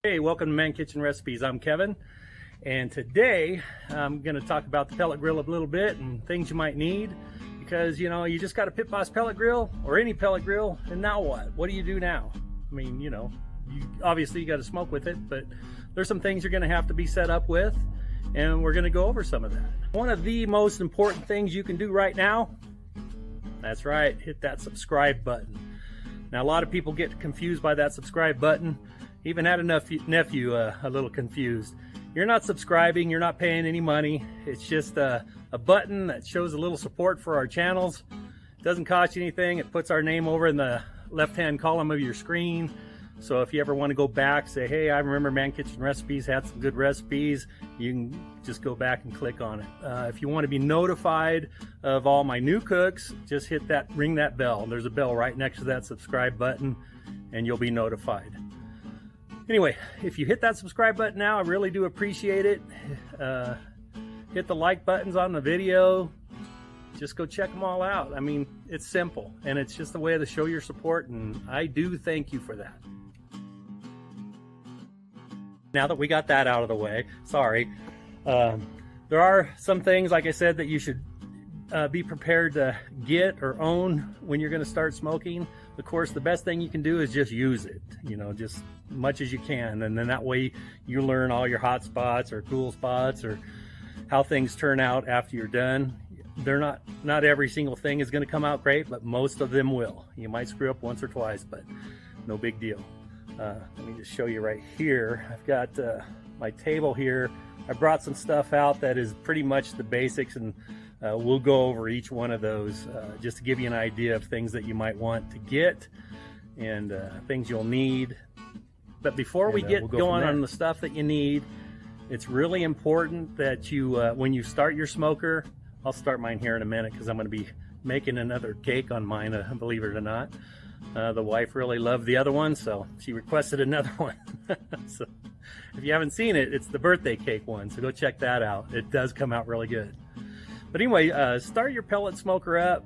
Hey, welcome to Man Kitchen Recipes. I'm Kevin, and today I'm going to talk about the pellet grill a little bit and things you might need, because you just got a Pit Boss pellet grill or any pellet grill, and now what do you do now? I mean, you obviously you got to smoke with it, but there's some things you're going to have to be set up with, and we're going to go over some of that. One of the most important things you can do right now, that's right, hit that subscribe button. Now, a lot of people get confused by that subscribe button. Even had a nephew a little confused. You're not subscribing, you're not paying any money. It's just a button that shows a little support for our channels. It doesn't cost you anything. It puts our name over in the left-hand column of your screen. So if you ever want to go back, say, hey, I remember Man Kitchen Recipes had some good recipes, you can just go back and click on it. If you want to be notified of all my new cooks, just ring that bell. There's a bell right next to that subscribe button, and you'll be notified. Anyway, if you hit that subscribe button now, I really do appreciate it. Hit the like buttons on the video. Just go check them all out. I mean, it's simple, and it's just a way to show your support, and I do thank you for that. Now that we got that out of the way, sorry. There are some things, like I said, that you should be prepared to get or own when you're going to start smoking. Of course, the best thing you can do is just use it, just much as you can, and then that way you learn all your hot spots or cool spots or how things turn out after you're done. They're not every single thing is going to come out great, but most of them will. You might screw up once or twice, but no big deal. Let me just show you right here. I've got my table here. I brought some stuff out that is pretty much the basics, and we'll go over each one of those just to give you an idea of things that you might want to get and things you'll need. But before we get going on the stuff that you need, it's really important that you, when you start your smoker, I'll start mine here in a minute because I'm going to be making another cake on mine, believe it or not. The wife really loved the other one, so she requested another one. So if you haven't seen it, it's the birthday cake one, so go check that out. It does come out really good. But anyway, start your pellet smoker up,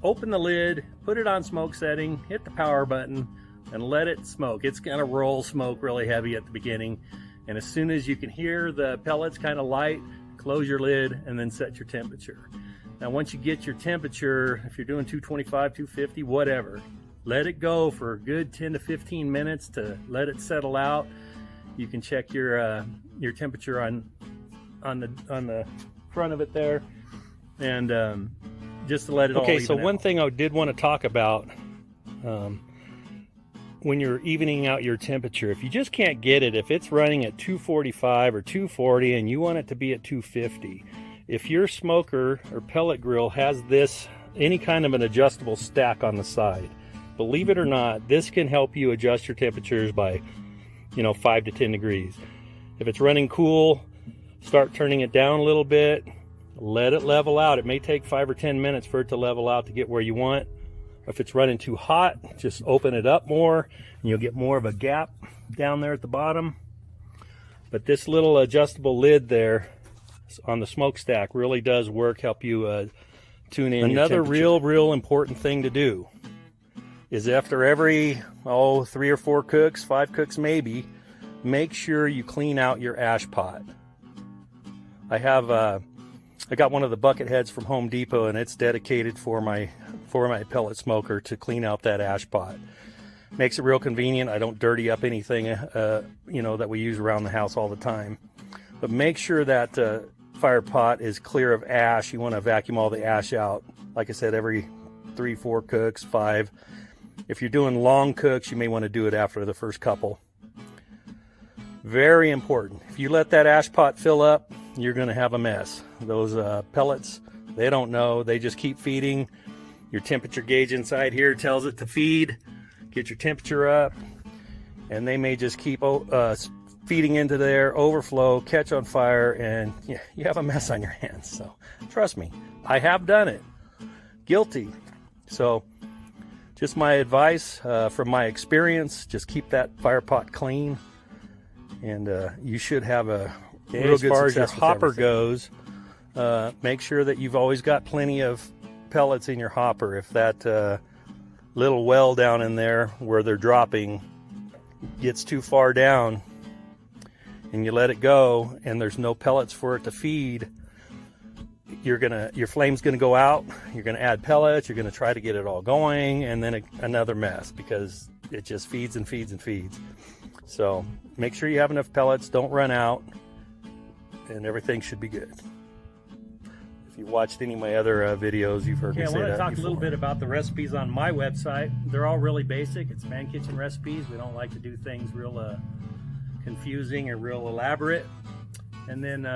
open the lid, put it on smoke setting, hit the power button, and let it smoke. It's going to roll smoke really heavy at the beginning, and as soon as you can hear the pellets kind of light, close your lid and then set your temperature. Now once you get your temperature, if you're doing 225, 250, whatever, let it go for a good 10 to 15 minutes to let it settle out. You can check your temperature on the front of it there, and just to let it all even out. Okay, so one thing I did want to talk about when you're evening out your temperature, if you just can't get it, if it's running at 245 or 240 and you want it to be at 250, if your smoker or pellet grill has any kind of an adjustable stack on the side, believe it or not, this can help you adjust your temperatures by 5 to 10 degrees. If it's running cool, start turning it down a little bit, let it level out. It may take 5 or 10 minutes for it to level out to get where you want. If it's running too hot, just open it up more and you'll get more of a gap down there at the bottom. But this little adjustable lid there on the smokestack really does help you tune in. Another real important thing to do is after every 3 or 4 cooks, 5 cooks maybe, make sure you clean out your ash pot. I got one of the bucket heads from Home Depot, and it's dedicated for my pellet smoker to clean out that ash pot. Makes it real convenient. I don't dirty up anything that we use around the house all the time. But make sure that fire pot is clear of ash. You want to vacuum all the ash out. Like I said, every 3, 4 cooks, 5. If you're doing long cooks, you may want to do it after the first couple. Very important. If you let that ash pot fill up, you're going to have a mess. Those pellets, they don't know. They just keep feeding. Your temperature gauge inside here tells it to feed. Get your temperature up. And they may just keep feeding into there, overflow, catch on fire, and you have a mess on your hands. So trust me, I have done it. Guilty. So just my advice from my experience, just keep that fire pot clean, and you should have a real good success. As far as your hopper goes, make sure that you've always got plenty of pellets in your hopper. If that little well down in there where they're dropping gets too far down, and you let it go and there's no pellets for it to feed, your flame's gonna go out. You're gonna add pellets, you're gonna try to get it all going, and then another mess, because it just feeds and feeds and feeds. So make sure you have enough pellets, don't run out, and everything should be good. If you watched any of my other videos, you've heard me say that. I want to talk a little bit about the recipes on my website. They're all really basic. It's ManKitchenRecipes. We don't like to do things real confusing or real elaborate. And then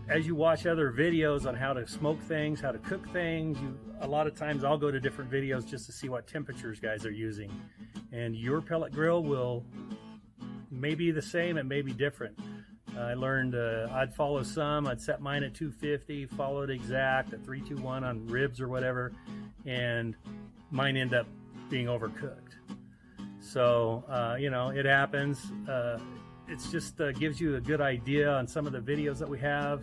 as you watch other videos on how to smoke things, how to cook things, a lot of times I'll go to different videos just to see what temperatures guys are using. And your pellet grill will may be the same, it may be different. I learned I'd follow some, I'd set mine at 250, follow it exact at 321 on ribs or whatever, and mine end up being overcooked. So, you know, it happens. It's just gives you a good idea on some of the videos that we have.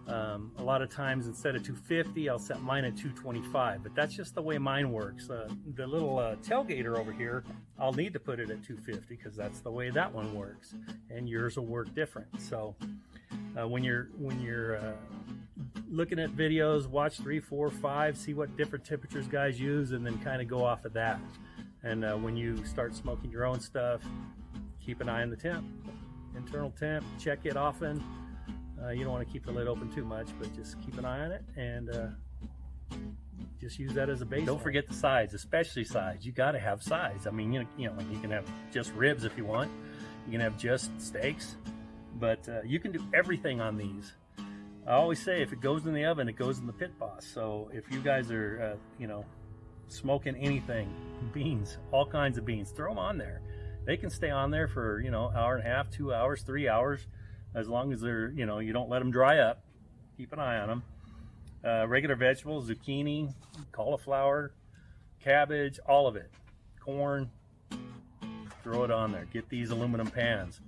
A lot of times instead of 250, I'll set mine at 225, but that's just the way mine works. The little tailgater over here, I'll need to put it at 250 because that's the way that one works, and yours will work different. So when you're looking at videos, watch 3, 4, 5, see what different temperatures guys use, and then kind of go off of that. And when you start smoking your own stuff, keep an eye on the temp, internal temp, check it often. You don't want to keep the lid open too much, but just keep an eye on it, and just use that as a base. Don't forget the sides, especially sides. You got to have sides. I mean, you know, you can have just ribs if you want. You can have just steaks, but you can do everything on these. I always say if it goes in the oven, it goes in the pit boss. So if you guys are, you know, smoking anything, beans, all kinds of beans, throw them on there. They can stay on there for, you know, hour and a half, 2 hours, 3 hours. As long as they're, you know, you don't let them dry up. Keep an eye on them. Regular vegetables, zucchini, cauliflower, cabbage, all of it. Corn, throw it on there. Get these aluminum pans,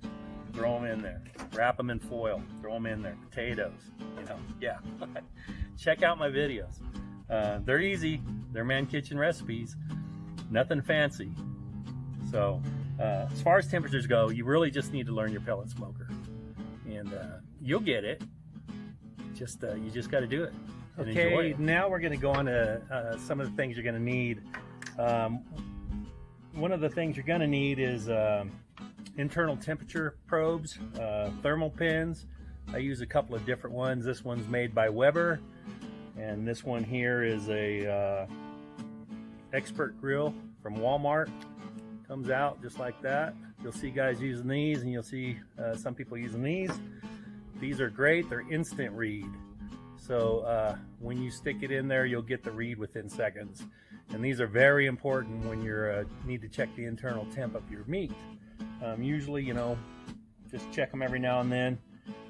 throw them in there. Wrap them in foil, throw them in there. Potatoes, you know, yeah. Check out my videos. They're easy. They're ManKitchenRecipes. Nothing fancy. So as far as temperatures go, you really just need to learn your pellet smoker. And you'll get it. Just you just got to do it. Okay, now we're going to go on to some of the things you're going to need. One of the things you're going to need is internal temperature probes, thermal pins. I use a couple of different ones. This one's made by Weber, and this one here is a Expert grill from Walmart. Comes out just like that. You'll see guys using these, and you'll see some people using these. These are great. They're instant read. So when you stick it in there, you'll get the read within seconds. And these are very important when you need to check the internal temp of your meat. Usually, you know, just check them every now and then.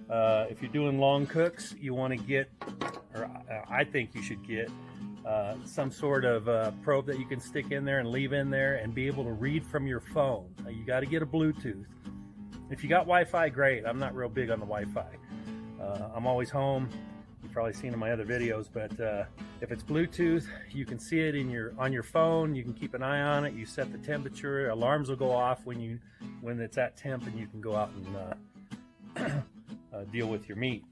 If you're doing long cooks, you want to get, or I think you should get, some sort of probe that you can stick in there and leave in there and be able to read from your phone. You got to get a Bluetooth. If you got Wi-Fi, great. I'm not real big on the Wi-Fi. I'm always home. You've probably seen in my other videos, but if it's Bluetooth, you can see it on your phone. You can keep an eye on it. You set the temperature. Alarms will go off when it's at temp, and you can go out and deal with your meat.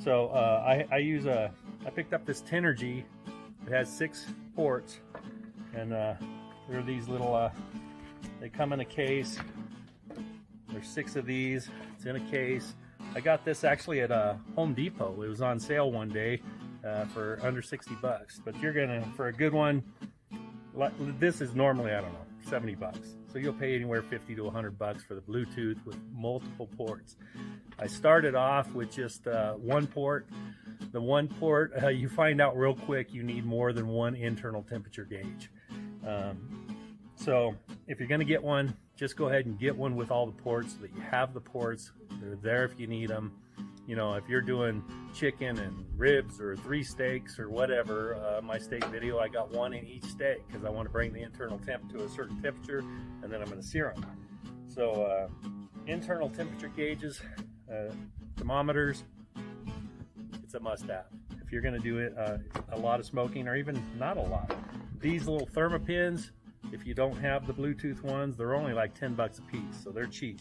So I picked up this Tenergy. It has 6 ports, and there are these little, they come in a case. There's 6 of these. It's in a case. I got this actually at Home Depot. It was on sale one day for under 60 bucks. But you're gonna, for a good one, this is normally, I don't know, 70 bucks. So you'll pay anywhere 50 to 100 bucks for the Bluetooth with multiple ports. I started off with just one port. The one port, you find out real quick you need more than one internal temperature gauge. So if you're gonna get one, just go ahead and get one with all the ports so that you have the ports. They're there if you need them. You know, if you're doing chicken and ribs or 3 steaks or whatever, my steak video, I got one in each steak because I want to bring the internal temp to a certain temperature, and then I'm going to sear them. So internal temperature gauges, thermometers, it's a must-have. If you're going to do it a lot of smoking, or even not a lot. These little thermopins, if you don't have the Bluetooth ones, they're only like 10 bucks a piece, so they're cheap.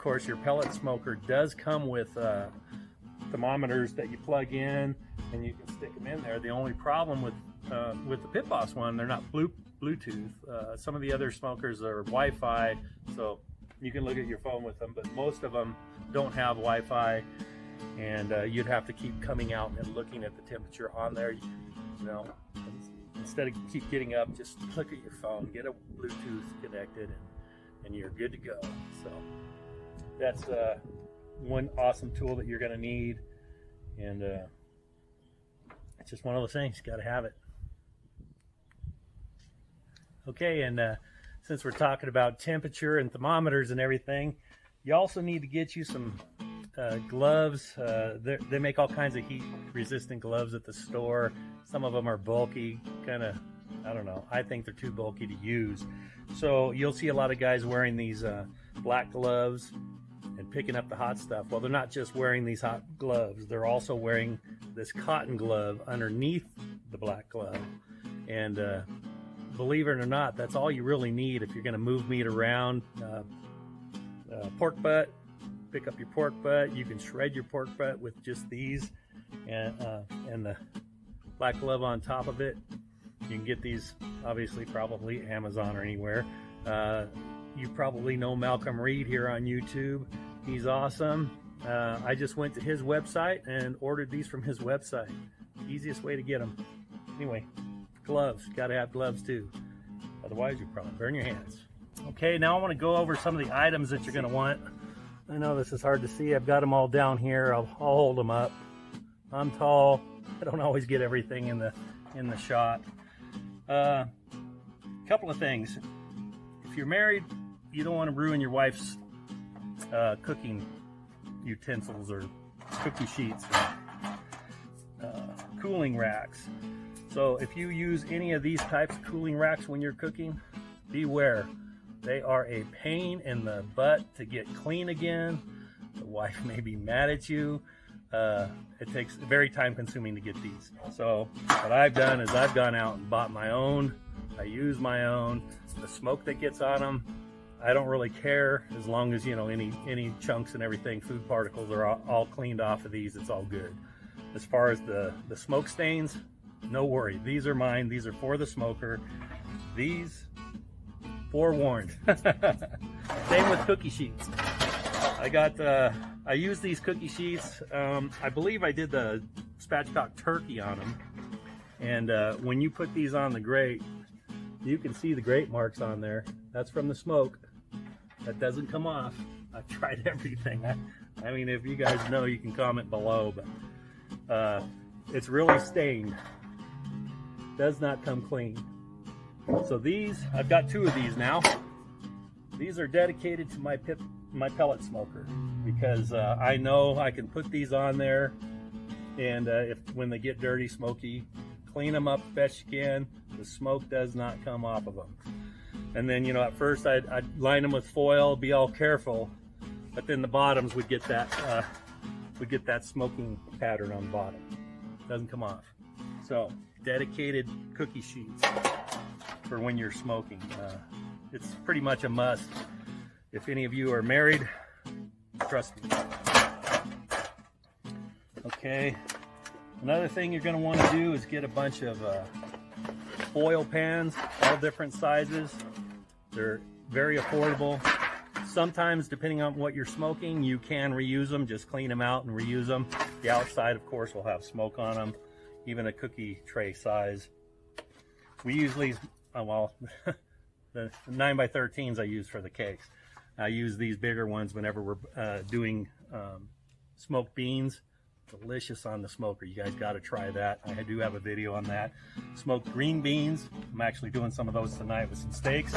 course, your pellet smoker does come with thermometers that you plug in, and you can stick them in there. The only problem with the Pit Boss one, they're not Bluetooth. Some of the other smokers are Wi-Fi, so you can look at your phone with them, but most of them don't have Wi-Fi, and you'd have to keep coming out and looking at the temperature on there. You know, instead of keep getting up, just look at your phone, get a Bluetooth connected, and you're good to go. So that's one awesome tool that you're going to need, and it's just one of those things, got to have it. Okay, and since we're talking about temperature and thermometers and everything, you also need to get you some gloves. They make all kinds of heat resistant gloves at the store. Some of them are bulky, kind of, I don't know, I think they're too bulky to use. So you'll see a lot of guys wearing these black gloves and picking up the hot stuff. Well, they're not just wearing these hot gloves, they're also wearing this cotton glove underneath the black glove. And believe it or not, that's all you really need if you're going to move meat around. Pork butt, pick up your pork butt. You can shred your pork butt with just these and the black glove on top of it. You can get these, obviously, probably Amazon or anywhere. You probably know Malcolm Reed here on YouTube. He's awesome. I just went to his website and ordered these from his website. Easiest way to get them. Anyway, gloves, got to have gloves too. Otherwise, you'll probably burn your hands. Okay, now I want to go over some of the items that you're going to want. I know this is hard to see. I've got them all down here. I'll hold them up. I'm tall. I don't always get everything in the shot. Couple of things. If you're married, you don't want to ruin your wife's cooking utensils or cookie sheets, cooling racks. So if you use any of these types of cooling racks when you're cooking, beware. They are a pain in the butt to get clean again. The wife may be mad at you. It takes very time consuming to get these. So what I've done is I've gone out and bought my own. I use my own. The smoke that gets on them, I don't really care, as long as, you know, any chunks and everything, food particles are all cleaned off of these. It's all good. As far as the smoke stains, no worry. These are mine. These are for the smoker. These, forewarned. Same with cookie sheets. I use these cookie sheets. I believe I did the spatchcock turkey on them. And when you put these on the grate, you can see the grate marks on there. That's from the smoke. That doesn't come off. I've tried everything. I mean, if you guys know, you can comment below, but it's really stained. Does not come clean. So these, I've got two of these now. These are dedicated to my pellet smoker, because I know I can put these on there, and when they get dirty, smoky, clean them up best you can. The smoke does not come off of them. And then, you know, at first I'd line them with foil, be all careful, but then the bottoms would get that smoking pattern on the bottom. Doesn't come off. So dedicated cookie sheets for when you're smoking. It's pretty much a must. If any of you are married, trust me. Okay, another thing you're going to want to do is get a bunch of foil pans, all different sizes. They're very affordable. Sometimes, depending on what you're smoking, you can reuse them. Just clean them out and reuse them. The outside, of course, will have smoke on them, even a cookie tray size. We usually, well, the 9x13s I use for the cakes. I use these bigger ones whenever we're doing smoked beans. Delicious on the smoker. You guys got to try that. I do have a video on that. Smoked green beans. I'm actually doing some of those tonight with some steaks.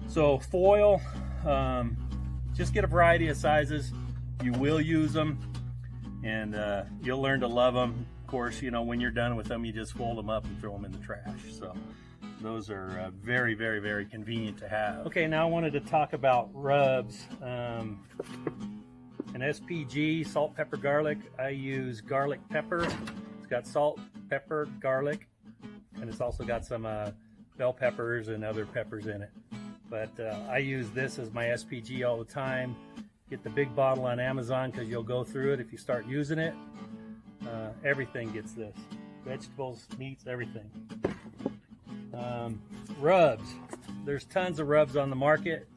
So foil, just get a variety of sizes. You will use them, and you'll learn to love them. Of course, you know, when you're done with them, you just fold them up and throw them in the trash. So those are very, very, very convenient to have. Okay, now I wanted to talk about rubs. An SPG, salt, pepper, garlic. I use garlic pepper. It's got salt, pepper, garlic, and it's also got some bell peppers and other peppers in it. but I use this as my SPG all the time. Get the big bottle on Amazon because you'll go through it if you start using it. Everything gets this. Vegetables, meats, everything. Rubs. There's tons of rubs on the market.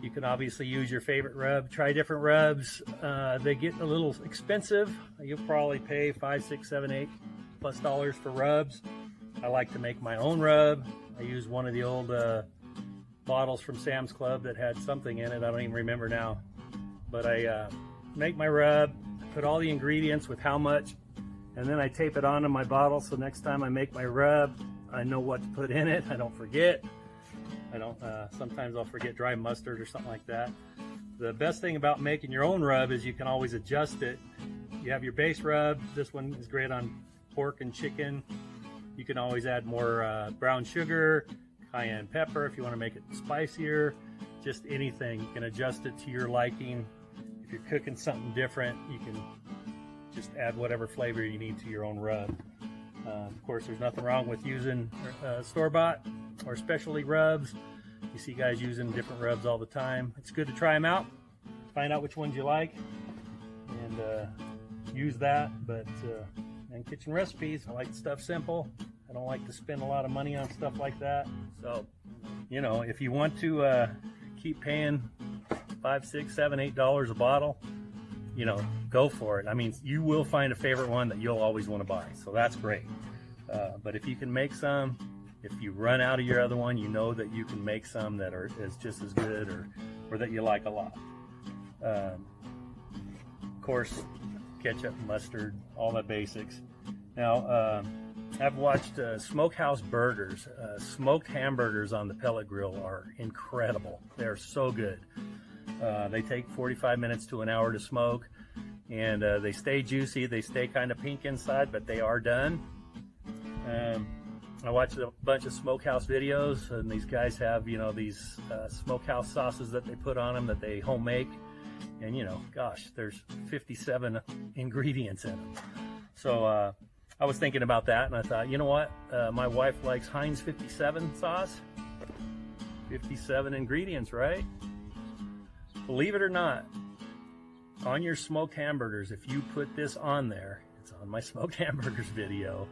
You can obviously use your favorite rub. Try different rubs. They get a little expensive. You'll probably pay $5, $6, $7, $8+ for rubs. I like to make my own rub. I use one of the old bottles from Sam's Club that had something in it. I don't even remember now. But I make my rub, put all the ingredients with how much, and then I tape it onto my bottle so next time I make my rub, I know what to put in it. I don't forget. Sometimes I'll forget dry mustard or something like that. The best thing about making your own rub is you can always adjust it. You have your base rub. This one is great on pork and chicken. You can always add more brown sugar, cayenne pepper if you want to make it spicier, just anything. You can adjust it to your liking. If you're cooking something different, you can just add whatever flavor you need to your own rub. Of course, there's nothing wrong with using store-bought or specialty rubs. You see guys using different rubs all the time. It's good to try them out, find out which ones you like, and use that. But ManKitchenRecipes, I like stuff simple. I don't like to spend a lot of money on stuff like that. So, you know, if you want to keep paying $5, $6, $7, $8 a bottle, you know, go for it. I mean, you will find a favorite one that you'll always want to buy, so that's great. But if you can make some, if you run out of your other one, you know that you can make some that is just as good or that you like a lot. Of course, ketchup, mustard, all the basics. Now, I've watched smokehouse burgers. Smoked hamburgers on the pellet grill are incredible. They're so good. They take 45 minutes to an hour to smoke, and they stay juicy. They stay kind of pink inside, but they are done. I watched a bunch of smokehouse videos, and these guys have, you know, these smokehouse sauces that they put on them that they home make, and you know, gosh, there's 57 ingredients in them. So I was thinking about that, and I thought, you know what, my wife likes Heinz 57 sauce. 57 ingredients, right? Believe it or not, on your smoked hamburgers, if you put this on there, it's on my smoked hamburgers video,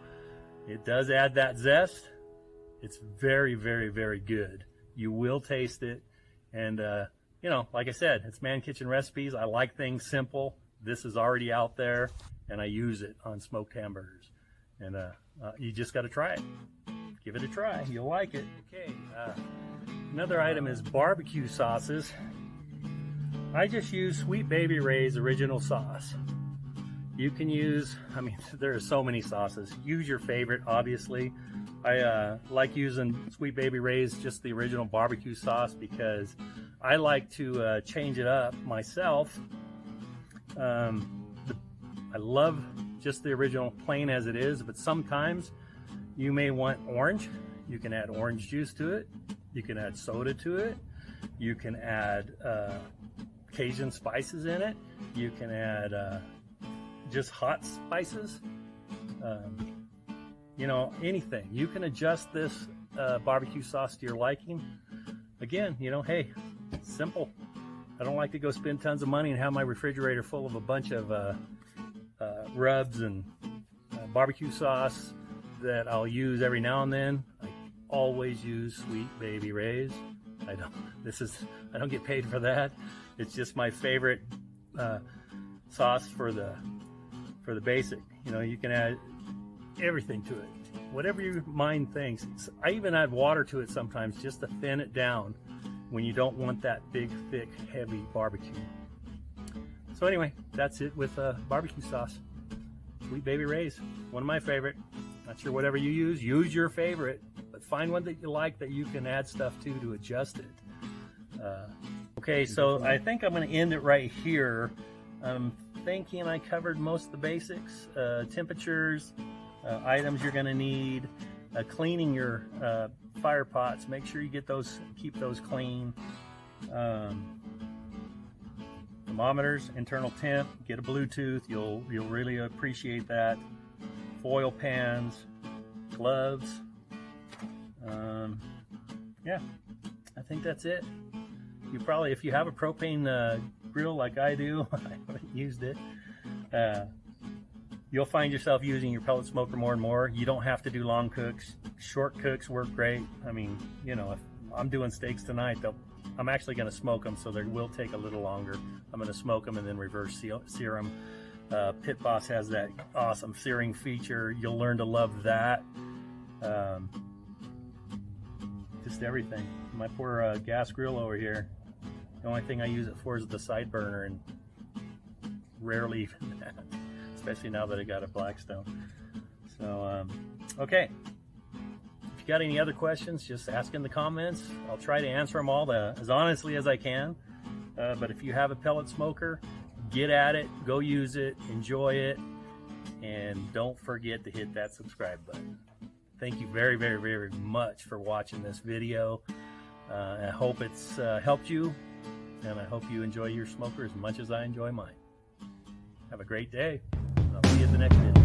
it does add that zest. It's very, very, very good. You will taste it. And, you know, like I said, it's ManKitchenRecipes. I like things simple. This is already out there, and I use it on smoked hamburgers. And you just got to try it. Give it a try. You'll like it. Okay. Another item is barbecue sauces. I just use Sweet Baby Ray's original sauce. You can use, I mean, there are so many sauces. Use your favorite, obviously. I like using Sweet Baby Ray's, just the original barbecue sauce, because I like to change it up myself. I love just the original plain as it is, but sometimes you may want orange. You can add orange juice to it. You can add soda to it. You can add Cajun spices in it. You can add just hot spices. You know, anything. You can adjust this barbecue sauce to your liking. Again, you know, hey, it's simple. I don't like to go spend tons of money and have my refrigerator full of a bunch of rubs and barbecue sauce that I'll use every now and then. I always use Sweet Baby Ray's. I don't get paid for that. It's just my favorite sauce for the basic. You know, you can add everything to it, whatever your mind thinks. I even add water to it sometimes just to thin it down when you don't want that big, thick, heavy barbecue. So anyway, that's it with barbecue sauce. Sweet Baby Ray's, one of my favorite. Not sure whatever you use your favorite, but find one that you like that you can add stuff to adjust it. Okay, so I think I'm going to end it right here. I'm thinking I covered most of the basics, temperatures, items you're going to need, cleaning your fire pots. Make sure you get those, keep those clean. Thermometers, internal temp, get a Bluetooth. You'll really appreciate that. Foil pans, gloves. Yeah, I think that's it. You probably, if you have a propane grill like I do, I haven't used it, you'll find yourself using your pellet smoker more and more. You don't have to do long cooks. Short cooks work great. I mean, you know, if I'm doing steaks tonight, I'm actually going to smoke them, so they will take a little longer. I'm going to smoke them and then reverse sear them. Pit Boss has that awesome searing feature. You'll learn to love that. Just everything. My poor gas grill over here, the only thing I use it for is the side burner, and rarely even that, especially now that I got a Blackstone. So, okay. If you got any other questions, just ask in the comments. I'll try to answer them all as honestly as I can. But if you have a pellet smoker, get at it, go use it, enjoy it, and don't forget to hit that subscribe button. Thank you very, very, very much for watching this video. I hope it's helped you, and I hope you enjoy your smoker as much as I enjoy mine. Have a great day. I'll see you at the next video.